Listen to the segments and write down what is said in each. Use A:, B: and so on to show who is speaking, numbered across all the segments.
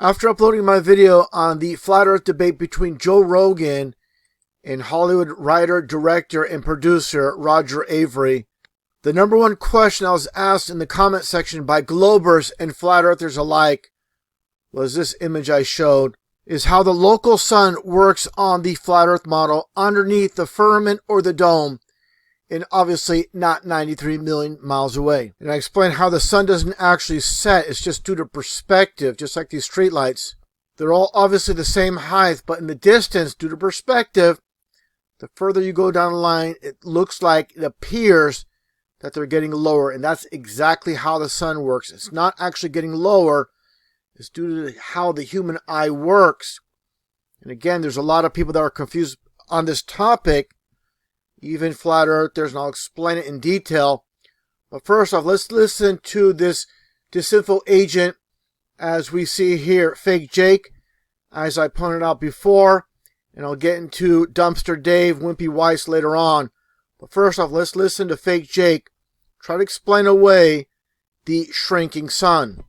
A: After uploading my video on the Flat Earth debate between Joe Rogan and Hollywood writer, director, and producer Roger Avery, the number one question I was asked in the comment section by Globers and Flat Earthers alike was this image I showed, is how the local sun works on the Flat Earth model underneath the firmament or the dome, and obviously not 93 million miles away. And I explained how the sun doesn't actually set, it's just due to perspective, just like these streetlights. They're all obviously the same height, but in the distance, due to perspective, the further you go down the line, it looks like, it appears that they're getting lower, and that's exactly how the sun works. It's not actually getting lower, it's due to how the human eye works. And again, there's a lot of people that are confused on this topic, even Flat Earthers, and I'll explain it in detail. But first off, let's listen to this disinfo agent, as we see here, Fake Jake, as I pointed out before, and I'll get into Dumpster Dave, Wimpy Weiss later on. But first off, let's listen to Fake Jake try to explain away the shrinking sun.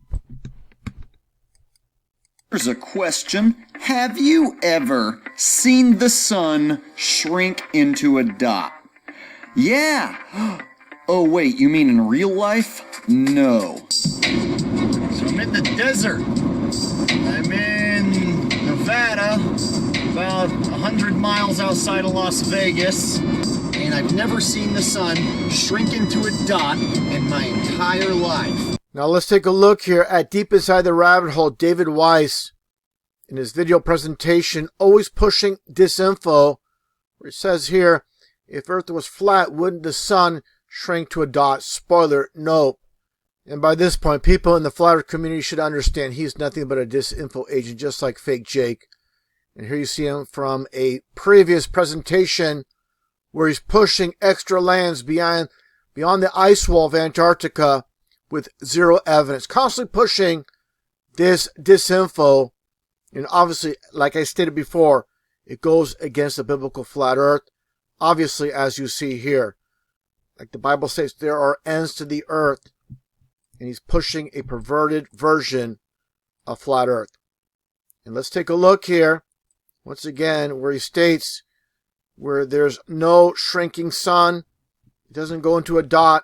B: Here's a question. Have you ever seen the sun shrink into a dot? Yeah. Oh wait, you mean in real life? No.
C: So I'm in the desert. I'm in Nevada, about 100 miles outside of Las Vegas, and I've never seen the sun shrink into a dot in my entire life.
A: Now let's take a look here at Deep Inside the Rabbit Hole, David Weiss, in his video presentation, always pushing disinfo, where it says here, if Earth was flat, wouldn't the sun shrink to a dot? Spoiler, no. And by this point, people in the Flat Earth community should understand he's nothing but a disinfo agent, just like Fake Jake. And here you see him from a previous presentation where he's pushing extra lands beyond the ice wall of Antarctica with zero evidence, constantly pushing this disinfo. And obviously, like I stated before, it goes against the biblical flat earth. Obviously, as you see here, like the Bible says, there are ends to the earth. And he's pushing a perverted version of flat earth. And let's take a look here, once again, where he states where there's no shrinking sun. It doesn't go into a dot.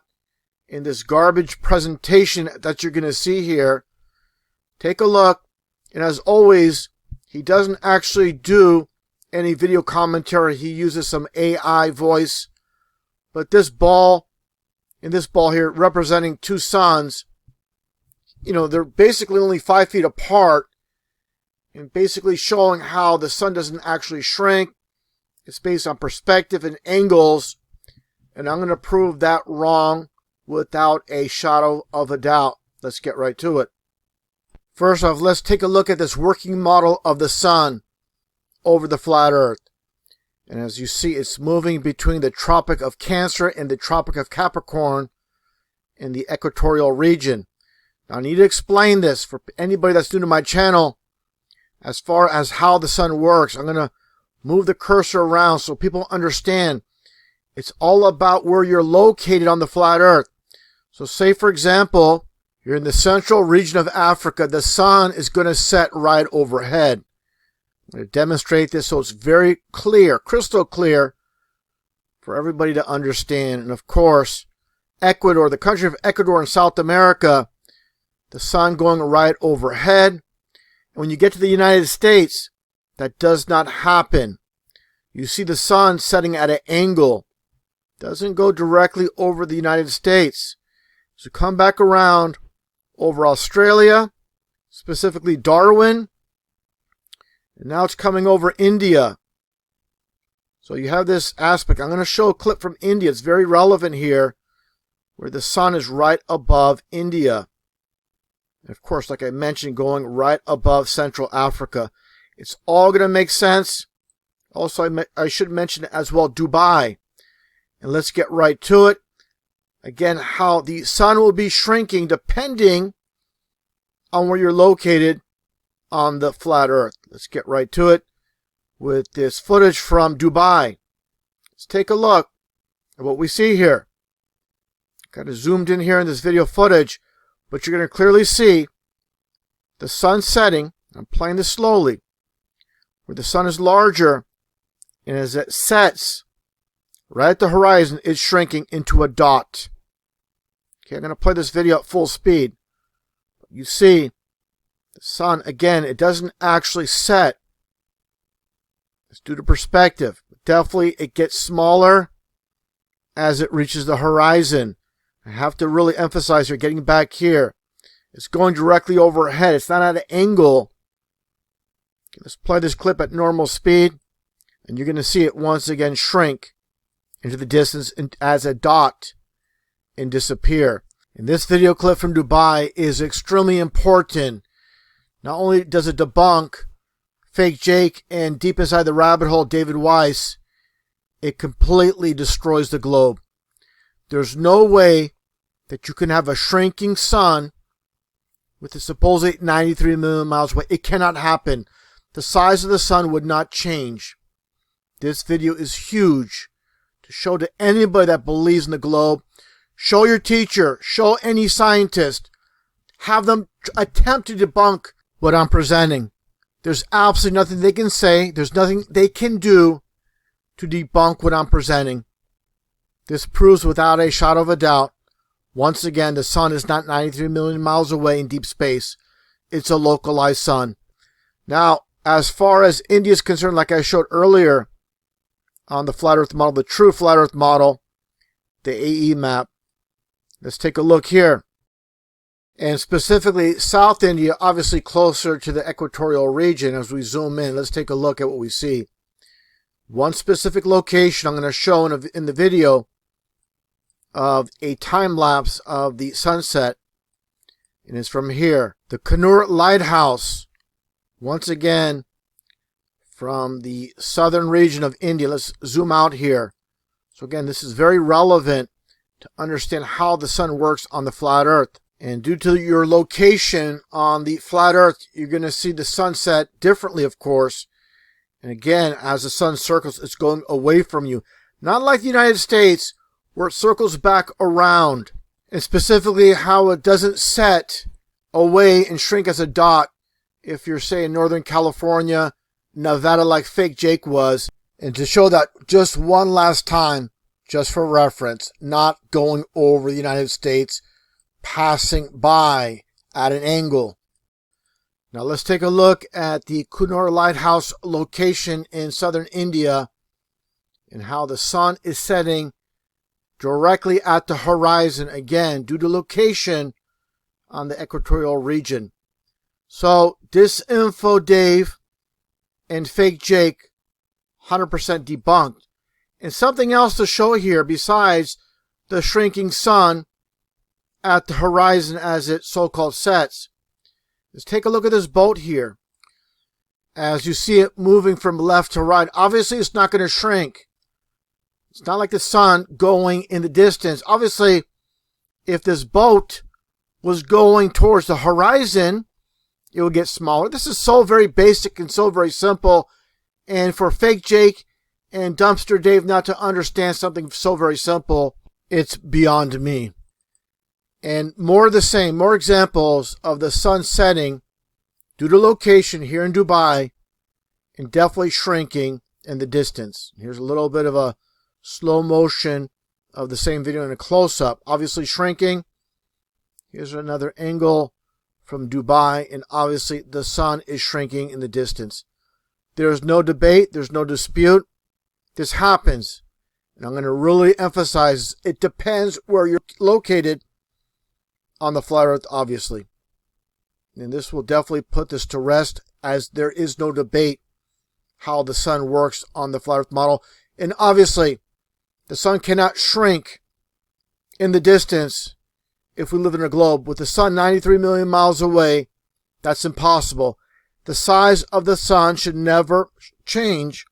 A: In this garbage presentation that you're going to see here, take a look. And as always, he doesn't actually do any video commentary. He uses some AI voice. But this ball, and this ball here, representing two suns, you know, they're basically only 5 feet apart, and basically showing how the sun doesn't actually shrink. It's based on perspective and angles, and I'm going to prove that wrong without a shadow of a doubt. Let's get right to it. First off, let's take a look at this working model of the sun over the flat earth. And as you see, it's moving between the Tropic of Cancer and the Tropic of Capricorn in the equatorial region. Now, I need to explain this for anybody that's new to my channel as far as how the sun works. I'm going to move the cursor around so people understand. It's all about where you're located on the flat earth. So say, for example, you're in the central region of Africa. The sun is going to set right overhead. I'm going to demonstrate this so it's very clear, crystal clear, for everybody to understand. And of course, Ecuador, the country of Ecuador in South America, the sun going right overhead. And when you get to the United States, that does not happen. You see the sun setting at an angle. Doesn't go directly over the United States. So come back around over Australia, specifically Darwin, and now it's coming over India. So you have this aspect. I'm going to show a clip from India. It's very relevant here, where the sun is right above India. And of course, like I mentioned, going right above Central Africa. It's all going to make sense. Also, I should mention as well Dubai. And let's get right to it. Again, how the sun will be shrinking depending on where you're located on the flat earth. Let's get right to it with this footage from Dubai. Let's take a look at what we see here. Kind of zoomed in here in this video footage, but you're going to clearly see the sun setting. I'm playing this slowly, where the sun is larger, and as it sets right at the horizon, it's shrinking into a dot. Okay, I'm going to play this video at full speed. You see, the sun, again, it doesn't actually set. It's due to perspective. Definitely, it gets smaller as it reaches the horizon. I have to really emphasize here, getting back here, it's going directly overhead. It's not at an angle. Okay, let's play this clip at normal speed, and you're going to see it once again shrink into the distance as a dot and disappear. And this video clip from Dubai is extremely important. Not only does it debunk Fake Jake and Deep Inside the Rabbit Hole David Weiss, it completely destroys the globe. There's no way that you can have a shrinking sun with a supposed 93 million miles away. It cannot happen. The size of the sun would not change. This video is huge to show to anybody that believes in the globe. Show your teacher, show any scientist, have them attempt to debunk what I'm presenting. There's absolutely nothing they can say, there's nothing they can do to debunk what I'm presenting. This proves without a shadow of a doubt, once again, the sun is not 93 million miles away in deep space. It's a localized sun. Now, as far as India is concerned, like I showed earlier on the flat earth model, the true flat earth model, the AE map, let's take a look here. And specifically, South India, obviously closer to the equatorial region. As we zoom in, let's take a look at what we see. One specific location I'm going to show in the video of a time lapse of the sunset. And it's from here. The Kannur Lighthouse. Once again, from the southern region of India. Let's zoom out here. So again, this is very relevant to understand how the sun works on the flat earth. And due to your location on the flat earth, you're going to see the sunset differently, of course. And again, as the sun circles, it's going away from you. Not like the United States, where it circles back around. And specifically how it doesn't set away and shrink as a dot if you're, say, in Northern California, Nevada, like Fake Jake was. And to show that just one last time, just for reference, not going over the United States, passing by at an angle. Now let's take a look at the Kannur Lighthouse location in southern India and how the sun is setting directly at the horizon, again, due to location on the equatorial region. So, Disinfo Dave and Fake Jake, 100% debunked. And something else to show here besides the shrinking sun at the horizon as it so-called sets. Let's take a look at this boat here. As you see it moving from left to right, obviously it's not going to shrink. It's not like the sun going in the distance. Obviously, if this boat was going towards the horizon, it would get smaller. This is so very basic and so very simple. And for Fake Jake and Dumpster Dave not to understand something so very simple, it's beyond me. And more of the same, more examples of the sun setting due to location here in Dubai and definitely shrinking in the distance. Here's a little bit of a slow motion of the same video in a close-up. Obviously shrinking. Here's another angle from Dubai, and obviously the sun is shrinking in the distance. There's no debate. There's no dispute. This happens. And I'm going to really emphasize, it depends where you're located on the flat earth, obviously. And this will definitely put this to rest, as there is no debate how the sun works on the flat earth model. And obviously, the sun cannot shrink in the distance if we live in a globe. With the sun 93 million miles away, that's impossible. The size of the sun should never change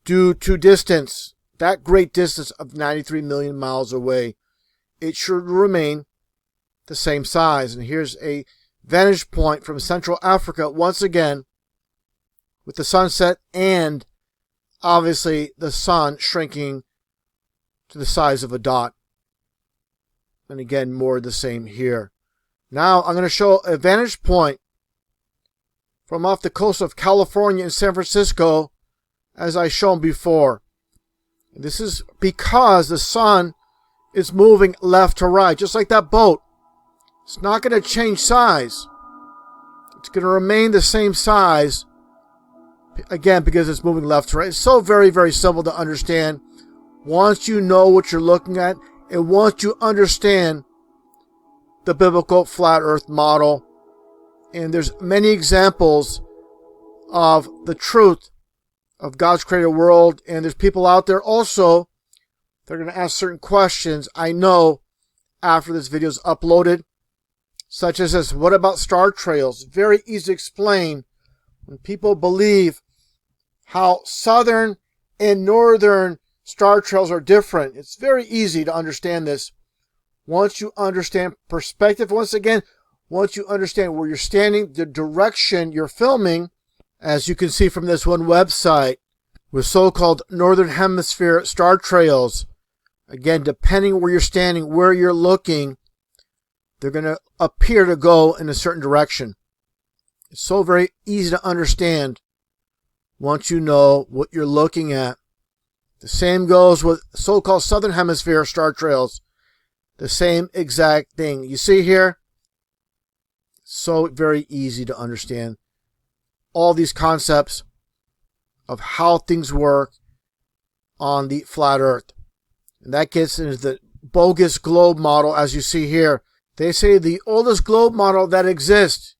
A: due to distance. That great distance of 93 million miles away, it should remain the same size. And here's a vantage point from Central Africa, once again, with the sunset and obviously the sun shrinking to the size of a dot. And again, more of the same here. Now I'm going to show a vantage point from off the coast of California and San Francisco, as I shown before. This is because the sun is moving left to right, just like that boat. It's not going to change size. It's going to remain the same size, again, because it's moving left to right. It's so very, very simple to understand once you know what you're looking at and once you understand the biblical flat earth model. And there's many examples of the truth of God's created world. And there's people out there also, they're going to ask certain questions, I know, after this video is uploaded, such as this: what about star trails? Very easy to explain. When people believe how southern and northern star trails are different, it's very easy to understand this. Once you understand perspective, once again, once you understand where you're standing, the direction you're filming, as you can see from this one website, with so-called northern hemisphere star trails, again, depending where you're standing, where you're looking, they're going to appear to go in a certain direction. It's so very easy to understand once you know what you're looking at. The same goes with so-called southern hemisphere star trails. The same exact thing. You see here? So very easy to understand all these concepts of how things work on the flat earth. And that gets into the bogus globe model, as you see here. They say the oldest globe model that exists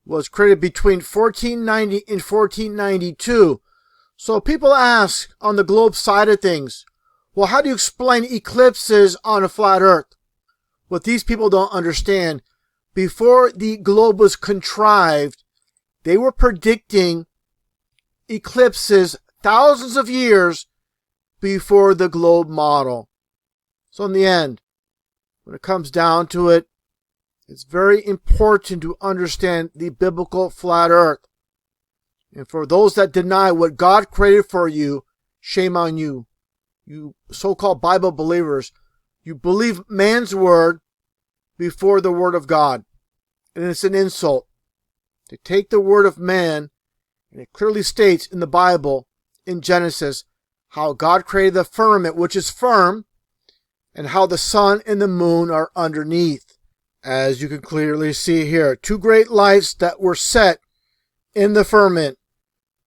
A: was created between 1490 and 1492. So people ask on the globe side of things, well, how do you explain eclipses on a flat earth? What these people don't understand, before the globe was contrived, they were predicting eclipses thousands of years before the globe model. So in the end, when it comes down to it, it's very important to understand the biblical flat earth. And for those that deny what God created for you, shame on you. You so-called Bible believers, you believe man's word before the word of God. And it's an insult to take the word of man, and it clearly states in the Bible, in Genesis, how God created the firmament, which is firm, and how the sun and the moon are underneath. As you can clearly see here, two great lights that were set in the firmament.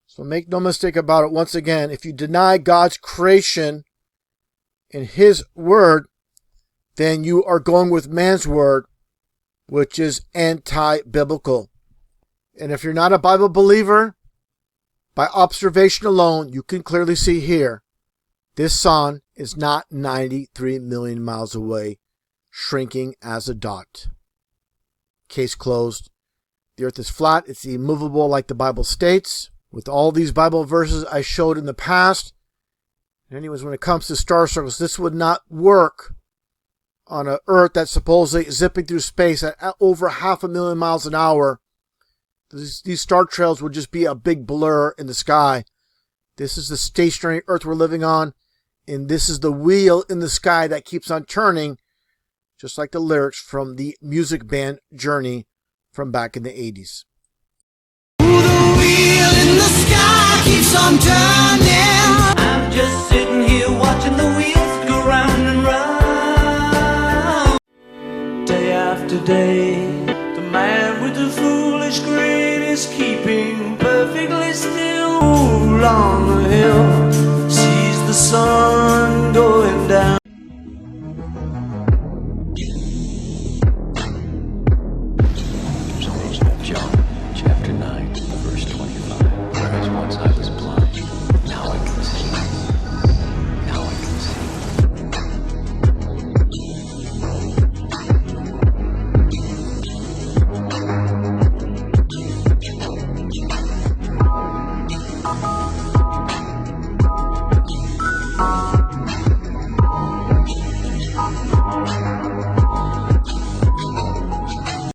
A: So make no mistake about it. Once again, if you deny God's creation and his word, then you are going with man's word, which is anti-biblical. And if you're not a Bible believer, by observation alone, you can clearly see here, this sun is not 93 million miles away, shrinking as a dot. Case closed. The earth is flat. It's immovable like the Bible states. With all these Bible verses I showed in the past. And anyways, when it comes to star circles, this would not work on an earth that's supposedly zipping through space at over 500,000 miles an hour. These star trails would just be a big blur in the sky. This is the stationary earth we're living on. And this is the wheel in the sky that keeps on turning, just like the lyrics from the music band Journey from back in the 80s.
D: The wheel in the sky keeps on turning. I'm just sitting here watching the wheels go round and round. Day after day, the man with the foolish grin is keeping perfectly still. On the hill, sees the sun